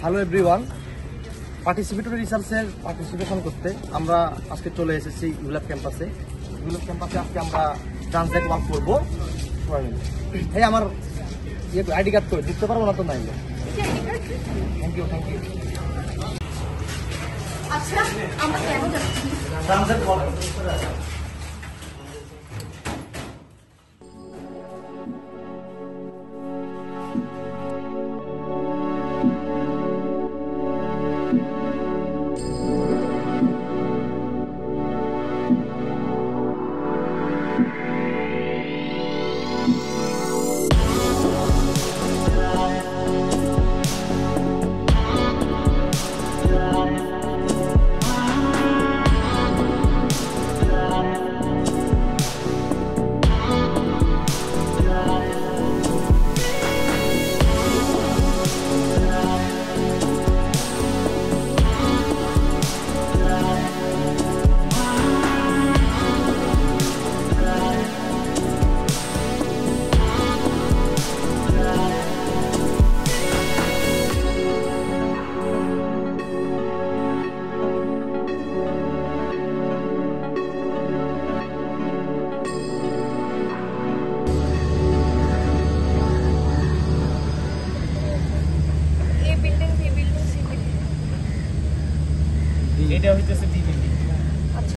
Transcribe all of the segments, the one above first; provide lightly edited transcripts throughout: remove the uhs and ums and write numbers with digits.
Hello everyone, participatory রিসার্চের participation করতে আমরা আজকে চলে এসেছি ইউল্যাব ক্যাম্পাসে। আজকে আমরা ট্রান্সলেট ওয়ার্ক করবো। এই আমার আইডি কার্ড করে দিতে পারবো না তো? নাই, থ্যাংক ইউ। আচ্ছা, আমরা কেন যাচ্ছি? ট্রান্সলেট ওয়ার্ক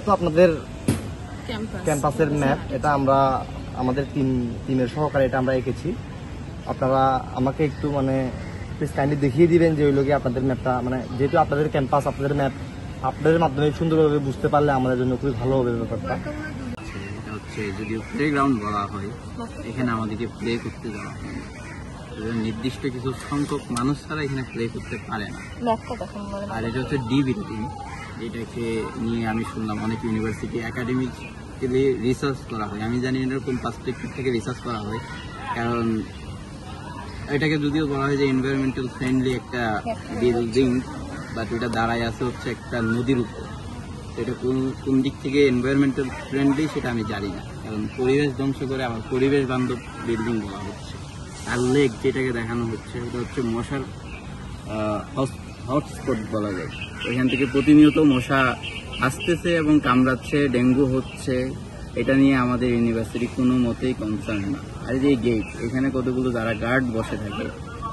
তো আপনাদের ক্যাম্পাসের ম্যাপ, এটা আমরা আমাদের টিমের সহকারে এটা আমরা এঁকেছি। আপনারা আমাকে একটু প্লিজ কাইন্ডলি দেখিয়ে দিবেন যে ওই লোকে আপনাদের ম্যাপটা, যেহেতু আপনাদের ক্যাম্পাস, আপনাদের ম্যাপ আপনাদের মাধ্যমে সুন্দরভাবে বুঝতে পারলে আমাদের জন্য খুবই ভালো হবে ব্যাপারটা। এটা হচ্ছে যদিও প্লেগ্রাউন্ড বলা হয়, এখানে আমাদেরকে প্লে করতে যাওয়া হয়, নির্দিষ্ট কিছু সংখ্যক মানুষ ছাড়া এখানে প্লে করতে পারে না। আর এটা হচ্ছে ডি বিল্ডিং, যেটাকে নিয়ে আমি শুনলাম অনেক ইউনিভার্সিটি একাডেমিক্যালি রিসার্চ করা হয়। আমি জানি এরকম পার্সপেক্টিভ থেকে রিসার্চ করা হয়, কারণ এটাকে যদিও বলা হয় যে এনভায়রনমেন্টাল ফ্রেন্ডলি একটা বিল্ডিং, বাট এটা দাঁড়ায় আছে হচ্ছে একটা নদীর উপর। এটা কোন দিক থেকে এনভায়রনমেন্টাল ফ্রেন্ডলি সেটা আমি জানি না, কারণ পরিবেশ ধ্বংস করে আবার পরিবেশ বান্ধব বিল্ডিং বলা হচ্ছে। আর লেক যেটাকে দেখানো হচ্ছে, এটা হচ্ছে মশার হটস্পট বলা যায়। এখান থেকে প্রতিনিয়ত মশা আসতেছে এবং কামড়াচ্ছে, ডেঙ্গু হচ্ছে। এটা নিয়ে আমাদের ইউনিভার্সিটি কোনো মতেই কনসার্ন না। আর যে গেট, এখানে কতগুলো যারা গার্ড বসে থাকে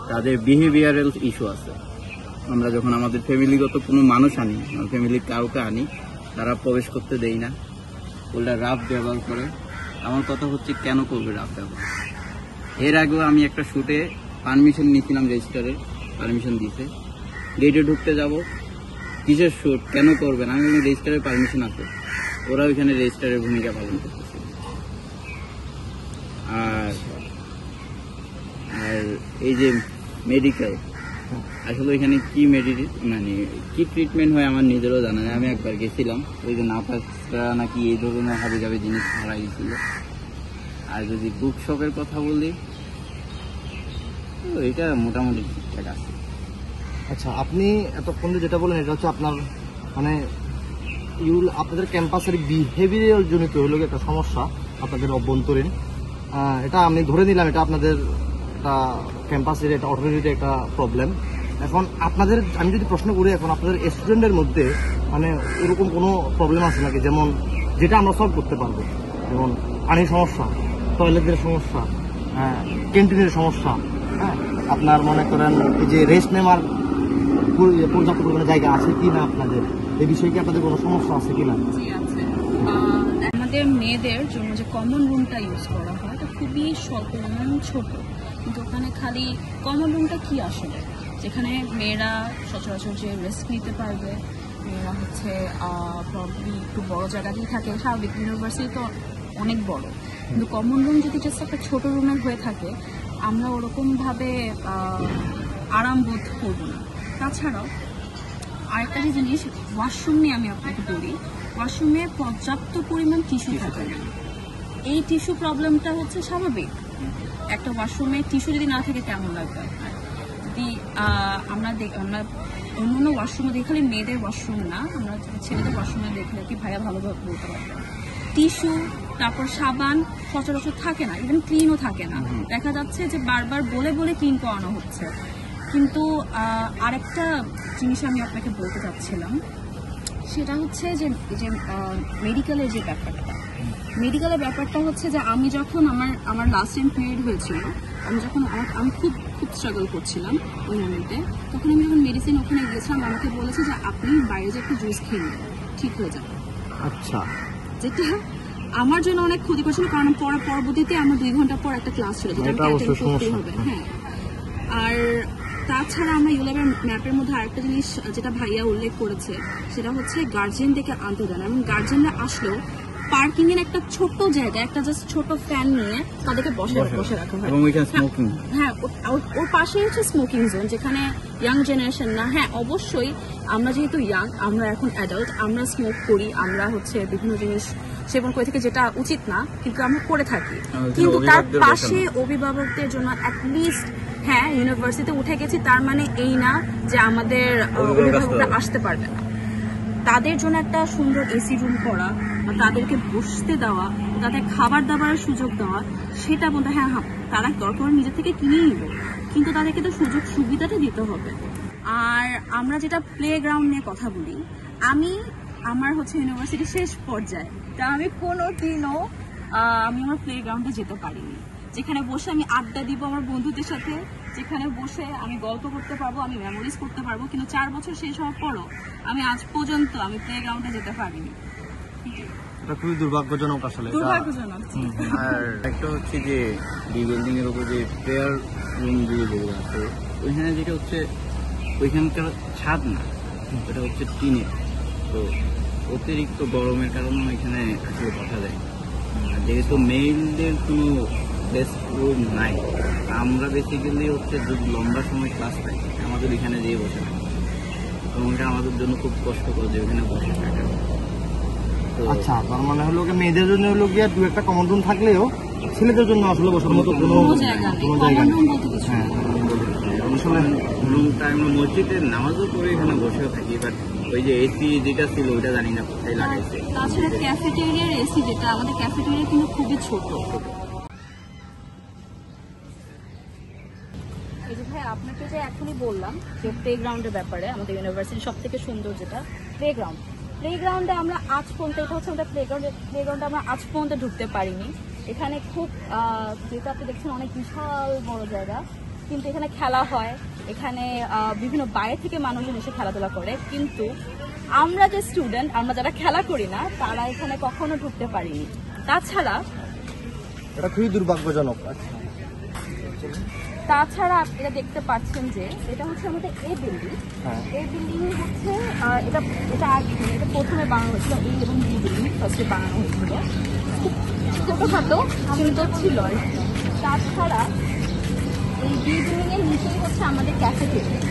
তাদের বিহেভিয়ারাল ইস্যু আছে। আমরা যখন আমাদের ফ্যামিলিগত কোনো মানুষ আনি, ফ্যামিলির কাউকে আনি, তারা প্রবেশ করতে দেয় না, ওটা রাফ ব্যবহার করে। আমার কথা হচ্ছে কেন করবে রাফ ব্যবহার? এর আগেও আমি একটা শুটে পারমিশন নিয়েছিলাম, রেজিস্টারের পারমিশন দিতে, গেটে ঢুকতে যাব, কিসের শুট, কেন করবেন? আমি রেজিস্টারের পারমিশন আছে, ওরা ওইখানে রেজিস্টারের ভূমিকা পালন করতেছে। আর এই যে মেডিকেল, আসলে এখানে কি কি ট্রিটমেন্ট হয় আমার নিজেরও জানা নেই। আমি একবার গেছিলাম, ওই যে নাপাসরা নাকি এই ধরনের হাবি জিনিস হারা গেছিল। আর যদি বুক শপের কথা বলি, এটা মোটামুটি ঠিকঠাক আছে। আচ্ছা, আপনি এতক্ষণ যেটা বলেন এটা হচ্ছে আপনার আপনাদের ক্যাম্পাসের বিহেভিয়ার জনিত হলো একটা সমস্যা, আপনাদের অভ্যন্তরীণ। এটা আমি ধরে নিলাম এটা আপনাদের একটা ক্যাম্পাসের একটা অথরিটির একটা প্রবলেম। এখন আপনাদের আমি যদি প্রশ্ন করি, এখন আপনাদের স্টুডেন্টের মধ্যে এরকম কোনো প্রবলেম আছে নাকি, যেমন যেটা আমরা সলভ করতে পারবো? যেমন পানির সমস্যা, টয়লেটের সমস্যা, ক্যান্টিনের সমস্যা, হ্যাঁ, আপনার মনে করেন এই যে রেস্ট নেওয়ার পর্যাপ্ত পরিমাণে জায়গা আছে কি না, আপনাদের এই বিষয়ে কি আপনাদের কোনো সমস্যা আছে কিনা? আমাদের মেয়েদের জন্য যে কমন রুমটা ইউজ করা হয় এটা খুবই স্বল্প এবং ছোট, কিন্তু ওখানে খালি কমন রুমটা কি আসলে, যেখানে মেয়েরা সচরাচর যে রেস্ট নিতে পারবে, মেয়েরা হচ্ছে প্রবলি একটু বড় জায়গাতেই থাকে। স্বাভাবিক, ইউনিভার্সিটি তো অনেক বড়, কিন্তু কমন রুম যদি জাস্ট একটা ছোট রুমের হয়ে থাকে, আমরা ওরকমভাবে আরাম বোধ করবো না। তাছাড়াও আরেকটা যে জিনিস, ওয়াশরুম নিয়ে আমি আপনাকে বলি, ওয়াশরুমে পর্যাপ্ত পরিমাণ টিস্যু থাকে না। এই টিস্যু প্রবলেমটা হচ্ছে স্বাভাবিক। একটা ওয়াশরুমে টিস্যু যদি না থাকে কেমন লাগবে আপনার? যদি আমরা অন্য ওয়াশরুমে দেখি, খালি মেয়েদের ওয়াশরুম না, আমরা ছেলেদের ওয়াশরুমে দেখলে কি ভাইয়া ভালোভাবে বলতে পারবেন, টিস্যু তারপর সাবান সচরাচর থাকে না, ইভেন ক্লিনও থাকে না। দেখা যাচ্ছে যে বারবার বলে বলে ক্লিন করানো হচ্ছে। কিন্তু আরেকটা জিনিস আমি আপনাকে বলতে চাচ্ছিলাম, সেটা হচ্ছে যে যে মেডিকেলের যে ব্যাপারটা হচ্ছে যে আমি যখন আমার লাস্ট টাইম পিরিয়ড হয়েছিল, আমি খুব স্ট্রাগল করছিলাম ওই মোমেন্টে, তখন আমি যখন মেডিসিন ওখানে গিয়েছিলাম, আমাকে বলেছে যে আপনি বাইরে যে একটা জুস খেয়ে নেন, ঠিক হয়ে যাবে। আচ্ছা, যেটা আমার জন্য অনেক ক্ষতি করছিল, কারণ পরবর্তীতে আমার 2 ঘন্টা পর একটা ক্লাস ছিল যেটা আমাকে অ্যাটেন্ড করতেই হবে। হ্যাঁ, আর তাছাড়া আমরা ইউল্যাবের ম্যাপের মধ্যে আরেকটা জিনিস যেটা ভাইয়া উল্লেখ করেছে, সেটা হচ্ছে গার্জিয়ানদেরকে আনতে দেন, এবং গার্জিয়ানরা আসলেও পার্কিং এর একটা ছোট্ট জায়গায় একটা জাস্ট ছোট ফ্যান নিয়ে তাদেরকে বসে রাখা হয়। হ্যাঁ, ওর পাশে হচ্ছে স্মোকিং জোন, যেখানে ইয়াং জেনারেশন না, হ্যাঁ অবশ্যই আমরা যেহেতু ইয়াং, আমরা এখন অ্যাডাল্ট, আমরা স্মোক করি, আমরা হচ্ছে বিভিন্ন জিনিস সেবন করে থাকি যেটা উচিত না, কিন্তু আমরা করে থাকি। কিন্তু তার পাশে অভিভাবকদের জন্য অ্যাটলিস্ট, হ্যাঁ ইউনিভার্সিটিতে উঠে গেছি তার মানে এই না যে আমাদের অভিভাবকরা আসতে পারবে না। তাদের জন্য একটা সুন্দর এসি রুম করা, বা তাদেরকে বসতে দেওয়া, তাদের খাবার দাবারের সুযোগ দেওয়া, সেটা বলতে হ্যাঁ তারা দরকার নিজে থেকে কিনে নিব, কিন্তু তাদেরকে তো সুযোগ সুবিধাটা দিতে হবে। আর আমরা যেটা প্লে গ্রাউন্ড নিয়ে কথা বলি, আমার হচ্ছে ইউনিভার্সিটি শেষ পর্যায়ে, তা আমি কোনোদিনও আমি আমার প্লে গ্রাউন্ডে যেতে পারিনি, যেখানে বসে আমি আড্ডা দিব আমার বন্ধুদের সাথে, যেখানে বসে আমি গল্প করতে পারবো, আমি মেমোরিজ করতে পারবো, কিন্তু 4 বছর শেষ হওয়ার পরও আমি আজ পর্যন্ত আমি প্লে গ্রাউন্ডে যেতে পারিনি। এটা খুবই দুর্ভাগ্যজনক আসলে। দুর্ভাগ্যজনক। আর একটা হচ্ছে যে বিল্ডিং এর উপর যে প্রেয়ার রুম যেগুলো আছে, ওইখানে যেটা হচ্ছে ওইখানকার ছাদ না, ওটা হচ্ছে টিনের, তো অতিরিক্ত গরমের কারণে এখানে আসলে বসা যায়। আর যেহেতু মেইলদের কোনো বেস্ট রুম নাই, আমরা বেসিক্যালি হচ্ছে যদি লম্বা সময় ক্লাস পাই আমাদের এখানে যেয়ে বসে থাকি, এবং এটা আমাদের জন্য খুব কষ্টকর যে ওখানে বসে থাকা। আচ্ছা, তার মানে হলো মেয়েদের জন্য হলো গিয়ে 2-1টা কমন রুম থাকলেও ছেলেদের জন্য আসলে বসার মতো কোনো জায়গা নেই। হ্যাঁ, আসলে রুমটা আমরা মসজিদে নামাজও করে এখানে বসেও থাকি, বাট ওই যে এসি যেটা ছিল ওইটা জানি না কোথায় লাগাইছে। তাছাড়া ক্যাফেটেরিয়ার এসি, যেটা আমাদের ক্যাফেটেরিয়া কিন্তু খুবই ছোট। এই যে ভাই আপনাকে যে এখনই বললাম যে প্লে গ্রাউন্ডের ব্যাপারে, আমাদের ইউনিভার্সিটির সব থেকে সুন্দর যেটা প্লেগ্রাউন্ডে আমরা আজ পর্যন্ত, এটা হচ্ছে আমাদের প্লেগ্রাউন্ডে আমরা আজ পর্যন্ত ঢুকতে পারিনি। এখানে খুব যেটা আপনি দেখছেন অনেক বিশাল বড় জায়গা, কিন্তু এখানে খেলা হয়, এখানে বিভিন্ন বাইরে থেকে মানুষজন এসে খেলাধুলা করে, কিন্তু আমরা যে স্টুডেন্ট, আমরা যারা খেলা করি না, তারা এখানে কখনো ঢুকতে পারিনি। তাছাড়া এটা খুবই দুর্ভাগ্যজনক। তাছাড়া এটা দেখতে পাচ্ছেন যে এটা হচ্ছে আমাদের এই বিল্ডিং। এই বিল্ডিং হচ্ছে এটা প্রথমে বানানো হয়েছিল, এই এবং বি বিল্ডিং ফার্স্টে বানানো হয়েছিল, খুব ছোটোখাটো সুন্দর ছিল। তাছাড়া এই বি বিল্ডিং এর নিচেই হচ্ছে আমাদের ক্যাফেটেরিয়া,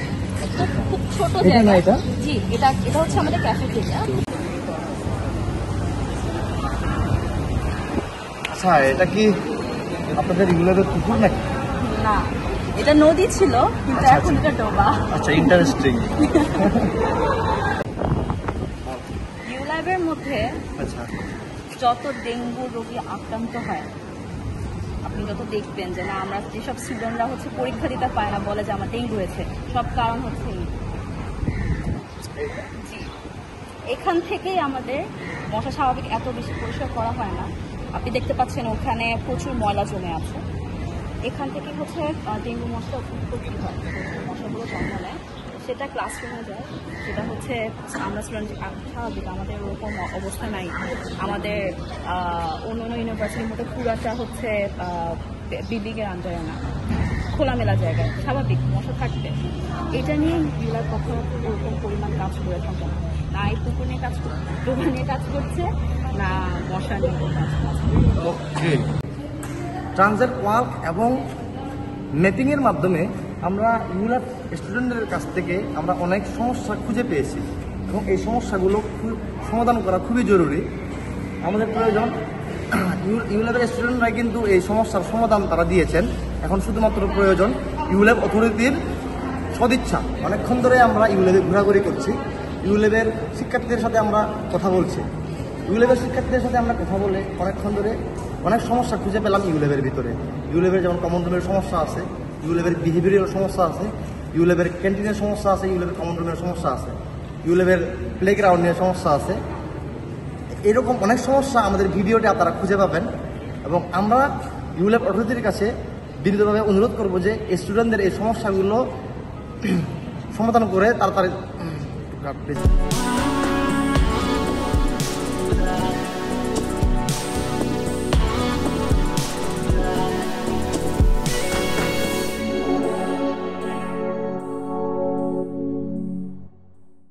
খুব ছোট জায়গা। জি, এটা হচ্ছে আমাদের ক্যাফেটেরিয়া। আচ্ছা, এটা কি আপনাদের রেগুলারের পুকুর নাকি? না, এটা নদী ছিল, কিন্তু এখন এটা ডোবা। আচ্ছা, ইন্টারেস্টিং। ইউল্যাবের মধ্যে আচ্ছা, যত ডেঙ্গু রোগী আক্রান্ত হয়, আপনি যত দেখবেন যে না, আমরা যেসব স্টুডেন্টরা হচ্ছে পরীক্ষা দিতে পায় না, বলে যে আমার ডেঙ্গু হয়েছে, সব কারণ হচ্ছে জি, এখান থেকেই আমাদের মশা স্বাভাবিক এত বেশি পরিষ্কার করা হয় না। আপনি দেখতে পাচ্ছেন ওখানে প্রচুর ময়লা জমে আছে, এখান থেকে হচ্ছে ডেঙ্গু মশা উৎপত্তি হয়, মশাগুলো জন্ম নেয়, সেটা ক্লাসরুমে যায়, সেটা হচ্ছে আমরা স্টুডেন্ট স্বাভাবিক, আমাদের ওরকম অবস্থা নাই। আমাদের অন্য ইউনিভার্সিটির মতো পুরাটা হচ্ছে বিল্ডিংয়ের আন্ডারে না, খোলামেলা জায়গায়, স্বাভাবিক মশা থাকবে। এটা নিয়ে ইউল্যাব কখনো ওরকম পরিমাণ কাজ করে থাকে না, না এই পুকুর নিয়ে কাজ করছে, ডোবা নিয়ে কাজ করছে, না মশা নিয়ে কাজ করছে। ওকে, ট্রানজেট ওয়ার্ক এবং ম্যাপিংয়ের মাধ্যমে আমরা ইউল্যাব স্টুডেন্টদের কাছ থেকে আমরা অনেক সমস্যা খুঁজে পেয়েছি, এবং এই সমস্যাগুলো সমাধান করা খুবই জরুরি, আমাদের প্রয়োজন। ইউল্যাবের স্টুডেন্টরা কিন্তু এই সমস্যার সমাধান তারা দিয়েছেন, এখন শুধুমাত্র প্রয়োজন ইউল্যাব অথরিটির সদিচ্ছা। অনেকক্ষণ ধরে আমরা ইউল্যাবে ঘোরাঘুরি করছি, ইউল্যাবের শিক্ষার্থীদের সাথে আমরা কথা বলছি, ইউল্যাবের শিক্ষার্থীদের সাথে আমরা কথা বলে অনেকক্ষণ ধরে অনেক সমস্যা খুঁজে পেলাম ইউল্যাবের ভিতরে। ইউল্যাবের যেমন কমন রুমের সমস্যা আছে, ইউল্যাবের বিহেভিয়ারাল সমস্যা আছে, ইউলেবের ক্যান্টিনের সমস্যা আছে, ইউলেবের কমন রুমের সমস্যা আছে, ইউলেবের প্লেগ্রাউন্ডের সমস্যা আছে। এরকম অনেক সমস্যা আমাদের ভিডিওতে আপনারা খুঁজে পাবেন এবং আমরা ইউলেব অথরিটির কাছে বিনীতভাবে অনুরোধ করব যে স্টুডেন্টদের এই সমস্যাগুলো সমাধান করে তাড়াতাড়ি